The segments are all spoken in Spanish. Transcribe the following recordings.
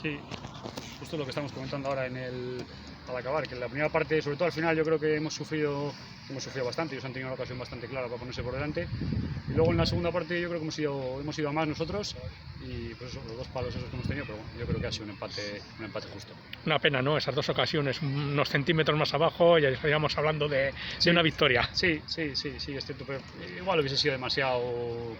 Sí, justo lo que estamos comentando ahora al acabar, que en la primera parte, sobre todo al final, yo creo que hemos sufrido bastante. Ellos han tenido una ocasión bastante clara para ponerse por delante, y luego en la segunda parte yo creo que hemos ido a más nosotros, y pues eso, los 2 palos esos que hemos tenido, pero bueno, yo creo que ha sido un empate justo. Una pena, ¿no? Esas 2 ocasiones, unos centímetros más abajo, ya estaríamos hablando de una victoria. Sí, es cierto, pero igual hubiese sido demasiado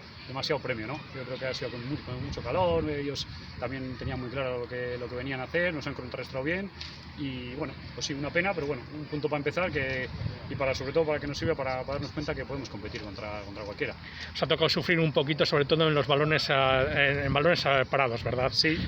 premio, ¿no? Yo creo que ha sido con mucho calor, ellos también tenían muy claro lo que venían a hacer, nos han contrarrestado bien, y bueno, pues sí, una pena, pero bueno, un punto para empezar, y sobre todo para que nos sirva para darnos cuenta que podemos competir contra cualquiera. Os ha tocado sufrir un poquito, sobre todo en los balones, en balones parados, ¿verdad? Sí,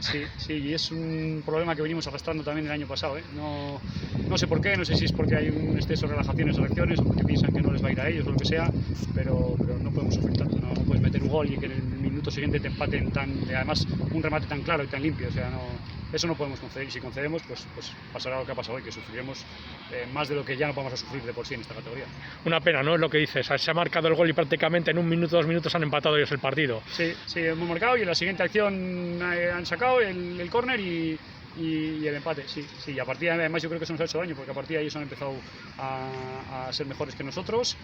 y es un problema que venimos arrastrando también el año pasado, ¿eh? No sé por qué, no sé si es porque hay un exceso de relajaciones o selecciones, o porque piensan que no les va a ir a ellos o lo que sea, pero no podemos sufrir tanto, no puedes meter un gol y que en el minuto siguiente te empaten además un remate tan claro y tan limpio, o sea, eso no podemos conceder, y si concedemos, pues pasará lo que ha pasado hoy, que sufriremos más de lo que ya no vamos a sufrir de por sí en esta categoría. Una pena, ¿no? Es lo que dices, se ha marcado el gol y prácticamente en 1 minuto, 2 minutos han empatado ellos el partido. Sí, hemos marcado, y en la siguiente acción han sacado el córner y el empate, sí, y a partir de ahí, además yo creo que eso nos ha hecho daño, porque a partir de ahí ellos han empezado a ser mejores que nosotros,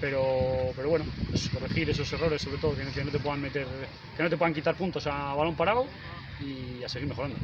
pero bueno, pues corregir esos errores, sobre todo, que no te puedan quitar puntos a balón parado, y a seguir mejorando.